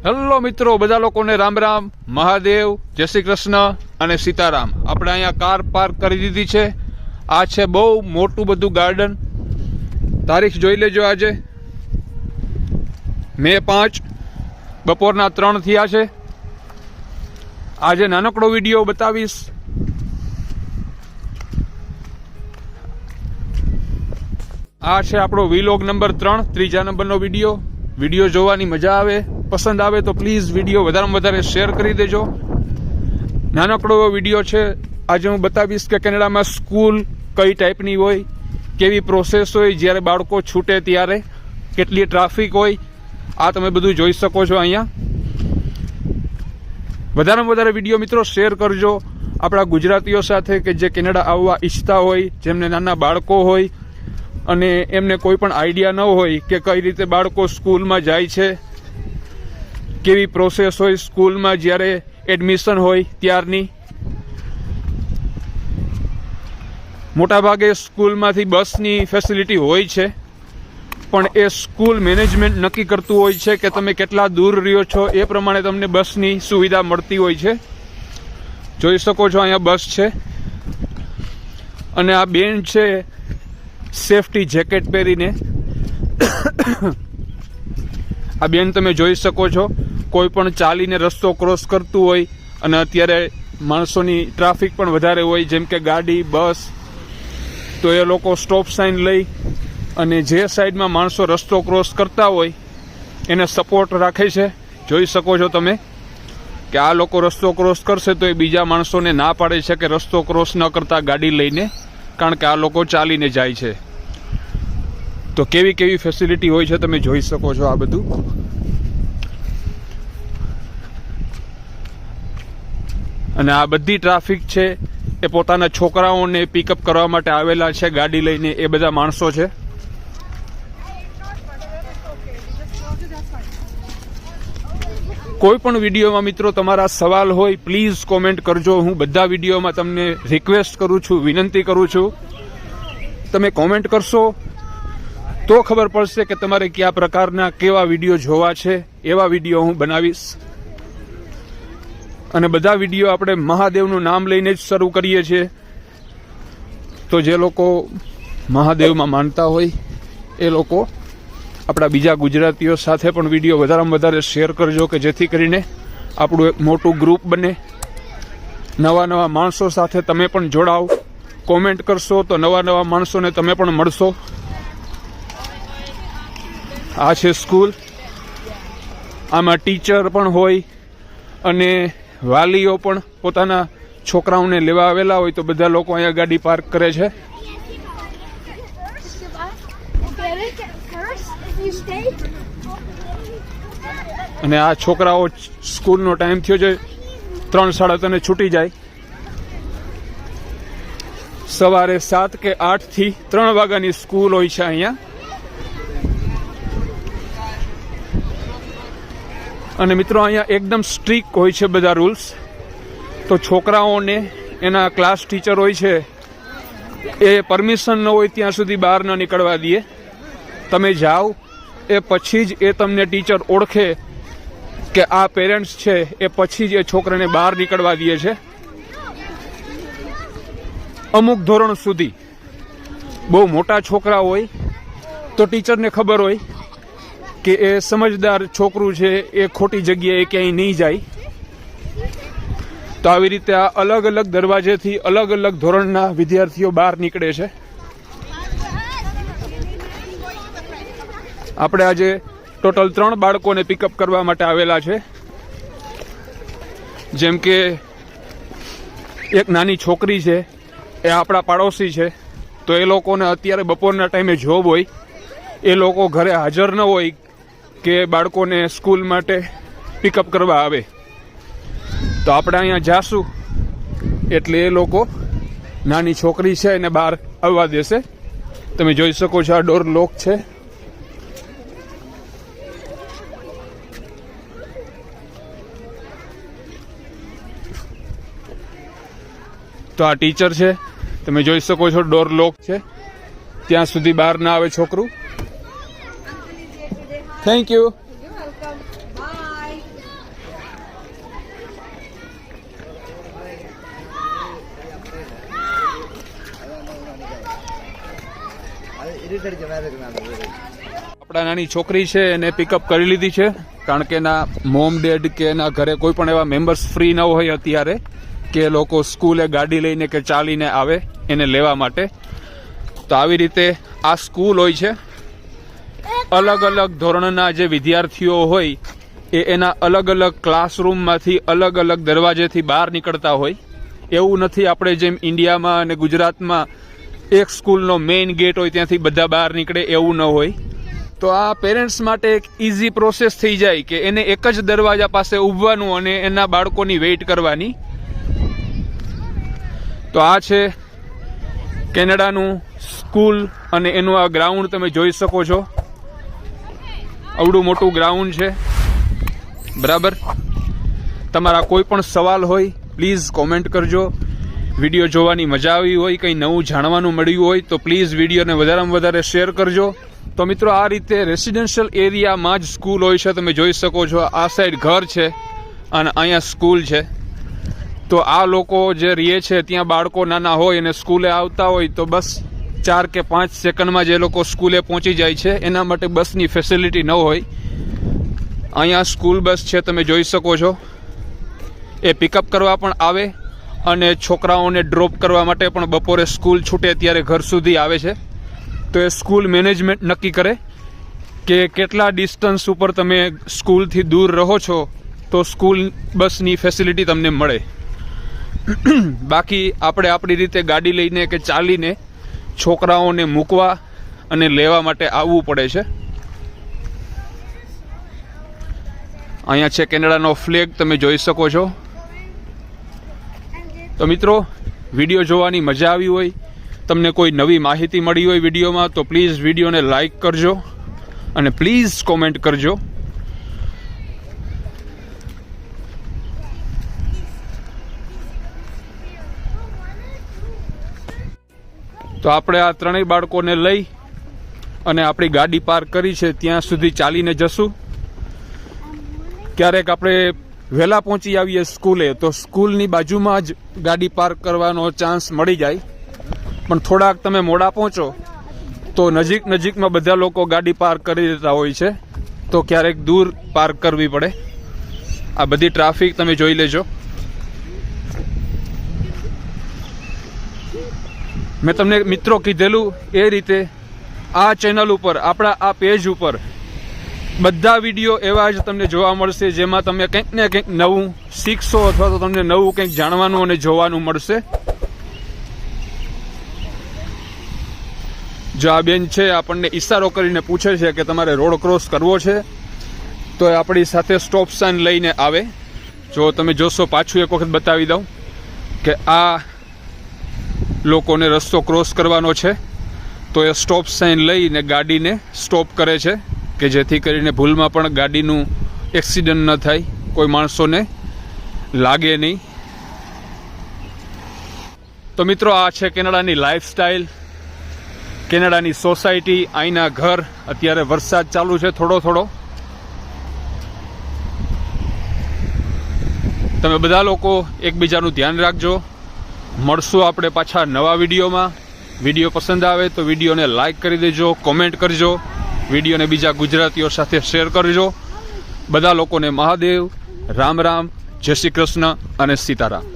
Hello મિત્રો, બધા લોકોને રામ રામ, મહાદેવ, જય શ્રી કૃષ્ણ અને સીતારામ। આપણે અહીંયા કાર પાર્ક કરી દીધી છે। આ છે બહુ મોટું બધું ગાર્ડન। તારીખ જોઈ લેજો, આજે મે 5 બપોરના 3 થયા છે। આજે નાનકડો વિડીયો બતાવીશ। આ છે આપણો વિલોગ નંબર 3, ત્રીજા નંબરનો વિડીયો જોવાની મજા આવે, પસંદ આવે તો પ્લીઝ વિડીયો વધારેમાં વધારે શેર કરી દેજો। નાનકડો વિડીયો છે। આજે હું બતાવીશ કે કેનેડામાં સ્કૂલ કઈ ટાઈપની હોય, કેવી પ્રોસેસ હોય, જ્યારે બાળકો છૂટે ત્યારે કેટલી ટ્રાફિક હોય, આ તમે બધું જોઈ શકો છો અહીંયા। વધારેમાં વધારે વિડીયો મિત્રો શેર કરજો આપણા ગુજરાતીઓ સાથે કે જે કેનેડા આવવા ઈચ્છતા હોય, જેમને નાના બાળકો હોય અને એમને કોઈ પણ આઈડિયા ન હોય કે કઈ રીતે બાળકો સ્કૂલમાં જાય છે, કેવી પ્રોસેસ હોય સ્કૂલમાં જ્યારે એડમિશન હોય ત્યારની। મોટાભાગે સ્કૂલમાંથી બસની ફેસિલિટી હોય છે, પણ એ સ્કૂલ મેનેજમેન્ટ નક્કી કરતું હોય છે કે તમે કેટલા દૂર રહ્યો છો, એ પ્રમાણે તમને બસની સુવિધા મળતી હોય છે। જોઈ શકો છો અહીંયા બસ છે અને આ બેન છે સેફટી જેકેટ પહેરીને। આ બેન તમે જોઈ શકો છો, કોઈ પણ ચાલીને રસ્તો ક્રોસ કરતું હોય અને અત્યારે માણસોની ટ્રાફિક પણ વધારે હોય, જેમ કે ગાડી, બસ, તો એ લોકો સ્ટોપ સાઇન લઈ અને જે સાઈડમાં માણસો રસ્તો ક્રોસ કરતા હોય એને સપોર્ટ રાખે છે। જોઈ શકો છો તમે કે આ લોકો રસ્તો ક્રોસ કરશે તો એ બીજા માણસોને ના પાડે છે કે રસ્તો ક્રોસ ન કરતા ગાડી લઈને, કારણ કે આ લોકો ચાલીને જાય છે। તો કેવી કેવી ફેસિલિટી હોય છે તમે જોઈ શકો છો આ બધું। અને આ બધી ટ્રાફિક છે એ પોતાના છોકરાઓને પિકઅપ કરવા માટે આવેલા છે ગાડી લઈને, એ બધા માણસો છે। કોઈ પણ વિડીયોમાં મિત્રો તમારા સવાલ હોય પ્લીઝ કોમેન્ટ કરજો। હું બધા વિડીયોમાં તમને રિક્વેસ્ટ કરું છું, વિનંતી કરું છું, તમે કોમેન્ટ કરશો તો ખબર પડશે કે તમારે કયા પ્રકારના કેવા વિડીયો જોવા છે, એવા વિડીયો હું બનાવીશ। અને બધા વિડીયો આપણે મહાદેવનું નામ લઈને જ શરૂ કરીએ છીએ। તો જે લોકો મહાદેવમાં માનતા હોય એ લોકો આપણા બીજા ગુજરાતીઓ સાથે પણ વિડીયો વધારેમાં વધારે શેર કરજો કે જેથી કરીને આપણું એક મોટું ગ્રુપ બને। નવા નવા માણસો સાથે તમે પણ જોડાઓ, કોમેન્ટ કરશો તો નવા નવા માણસોને તમે પણ મળશો। આ છે સ્કૂલ, આમાં ટીચર પણ હોય અને વાલીઓ પણ પોતાના છોકરાઓને લેવા આવેલા હોય, તો બધા લોકો અહીંયા ગાડી પાર્ક કરે છે। અને આ છોકરાઓ સ્કૂલનો ટાઈમ થયો છે, 3 સાડા 3 છૂટી જાય। સવારે 7 કે 8 થી 3 વાગ્યાની સ્કૂલ હોય છે અહીંયા। અને મિત્રો અહીંયા એકદમ સ્ટ્રિક્ટ હોય છે બધા રૂલ્સ। તો છોકરાઓને એના ક્લાસ ટીચર હોય છે એ પરમિશન ન હોય ત્યાં સુધી બહાર ન નીકળવા દે। તમે જાઓ એ પછી જ એ તમને ટીચર ઓળખે કે આ પેરેન્ટ્સ છે, એ પછી જ એ છોકરાને બહાર નીકળવા દે છે। અમુક ધોરણ સુધી બહુ મોટા છોકરા હોય તો ટીચરને ખબર હોય કે એ સમજદાર છોકરું છે, એ ખોટી જગ્યાએ ક્યાંય નહીં જાય। તો આવી રીતે આ અલગ અલગ દરવાજેથી અલગ અલગ ધોરણના વિદ્યાર્થીઓ બહાર નીકળે છે। આપણે આજે ટોટલ 3 બાળકોને પિકઅપ કરવા માટે આવેલા છે। જેમ કે એક નાની છોકરી છે, એ આપણા પાડોશી છે, તો એ લોકોને અત્યારે બપોરના ટાઈમે જોબ હોય, એ લોકો ઘરે હાજર ન હોય કે બાળકોને સ્કૂલ માટે પિકઅપ કરવા આવે, તો આપણે અહીંયા જાશું એટલે એ લોકો નાની છોકરી છે એને બહાર આવવા દેશે। તમે જોઈ શકો છો આ ડોર લોક છે। તો આ ટીચર છે, તમે જોઈ શકો છો ડોર લોક છે, ત્યાં સુધી બહાર ના આવે છોકરું। Thank you. આપણા નાની છોકરી છે એને પિકઅપ કરી લીધી છે, કારણ કે એના મોમ ડેડ કે એના ઘરે કોઈ પણ એવા મેમ્બર્સ ફ્રી ન હોય અત્યારે કે લોકો સ્કૂલે ગાડી લઈને કે ચાલીને આવે એને લેવા માટે. તો આવી રીતે આ સ્કૂલ હોય છે. અલગ અલગ ધોરણના જે વિદ્યાર્થીઓ હોય એ એના અલગ અલગ ક્લાસરૂમમાંથી અલગ અલગ દરવાજેથી બહાર નીકળતા હોય. એવું નથી આપણે જેમ ઇન્ડિયામાં અને ગુજરાતમાં એક સ્કૂલનો મેઇન ગેટ હોય ત્યાંથી બધા બહાર નીકળે, એવું ન હોય. તો આ પેરેન્ટ્સ માટે એક ઇઝી પ્રોસેસ થઈ જાય કે એને એક જ દરવાજા પાસે ઊભવાનું અને એના બાળકોની વેઇટ કરવાની. તો આ છે કેનેડાનું સ્કૂલ અને એનું આ ગ્રાઉન્ડ તમે જોઈ શકો છો. આવડું મોટું ગ્રાઉન્ડ છે, બરાબર. તમારા કોઈ પણ સવાલ હોય પ્લીઝ કોમેન્ટ કરજો. વિડીયો જોવાની મજા આવી હોય, કંઈ નવું જાણવાનું મળ્યું હોય તો પ્લીઝ વિડીયોને વધારેમાં વધારે શેર કરજો. તો મિત્રો આ રીતે રેસિડેન્શિયલ એરિયામાં જ સ્કૂલ હોય છે, તમે જોઈ શકો છો. આ સાઈડ ઘર છે અને અહીંયા સ્કૂલ છે. તો આ લોકો જે રહે છે ત્યાં બાળકો નાના હોય અને સ્કૂલે આવતા હોય તો બસ 4 કે 5 સેકન્ડમાં જે લોકો સ્કૂલે પહોંચી જાય છે. એના માટે બસની ફેસિલિટી ન હોય. અહીંયા સ્કૂલ બસ છે, તમે જોઈ શકો છો. એ પિકઅપ કરવા પણ આવે અને છોકરાઓને ડ્રોપ કરવા માટે પણ બપોરે સ્કૂલ છૂટે ત્યારે ઘર સુધી આવે છે. તો એ સ્કૂલ મેનેજમેન્ટ નક્કી કરે કે કેટલા ડિસ્ટન્સ ઉપર તમે સ્કૂલથી દૂર રહો છો તો સ્કૂલ બસની ફેસિલિટી તમને મળે. બાકી આપણે આપણી રીતે ગાડી લઈને કે ચાલીને છોકરાઓને મૂકવા અને લેવા માટે આવવું પડે છે. અહીંયા છે કેનેડાનો ફ્લેગ, તમે જોઈ શકો છો. તો મિત્રો વિડીયો જોવાની મજા આવી હોય, તમને કોઈ નવી માહિતી મળી હોય વિડીયોમાં તો પ્લીઝ વિડીયોને લાઈક કરજો અને પ્લીઝ કોમેન્ટ કરજો. તો આપણે આ ત્રણેય બાળકોને લઈ અને આપણી ગાડી પાર્ક કરી છે ત્યાં સુધી ચાલીને જશું. ક્યારેક આપણે વહેલા પહોંચી આવીએ સ્કૂલે તો સ્કૂલની બાજુમાં જ ગાડી પાર્ક કરવાનો ચાન્સ મળી જાય, પણ થોડાક તમે મોડા પહોંચો તો નજીકમાં બધા લોકો ગાડી પાર્ક કરી દેતા હોય છે, તો ક્યારેક દૂર પાર્ક કરવી પડે. આ બધી ટ્રાફિક તમે જોઈ લેજો. મેં તમને મિત્રો કીધેલું એ રીતે આ ચેનલ ઉપર, આપણા આ પેજ ઉપર બધા વિડીયો એવા જ તમને જોવા મળશે જેમાં તમે કંઈક ને કંઈક નવું શીખશો અથવા તો તમને નવું કંઈક જાણવાનું અને જોવાનું મળશે. જો આ બેન છે આપણને ઈશારો કરીને પૂછે છે કે તમારે રોડ ક્રોસ કરવો છે તો એ આપણી સાથે સ્ટોપ સાઇન લઈને આવે. જો તમે જોશો, પાછું એક વખત બતાવી દઉં કે આ લોકોને રસ્તો ક્રોસ કરવાનો છે તો એ સ્ટોપ સાઇન લઈને ગાડીને સ્ટોપ કરે છે કે જેથી કરીને ભૂલમાં પણ ગાડીનું એક્સિડન્ટ ન થાય, કોઈ માણસોને લાગે નહીં. તો મિત્રો આ છે કેનેડાની લાઈફસ્ટાઈલ, કેનેડાની સોસાયટી, અહીંના ઘર. અત્યારે વરસાદ ચાલુ છે થોડો થોડો. તમે બધા લોકો એકબીજાનું ધ્યાન રાખજો. મળશું આપણે પાછા નવા વિડીયોમાં. વિડીયો પસંદ આવે તો વિડીયોને લાઈક કરી દેજો, કોમેન્ટ કરજો, વિડીયોને બીજા ગુજરાતીઓ સાથે શેર કરજો. બધા લોકોને મહાદેવ, રામ રામ, જય શ્રી કૃષ્ણ અને સીતારામ.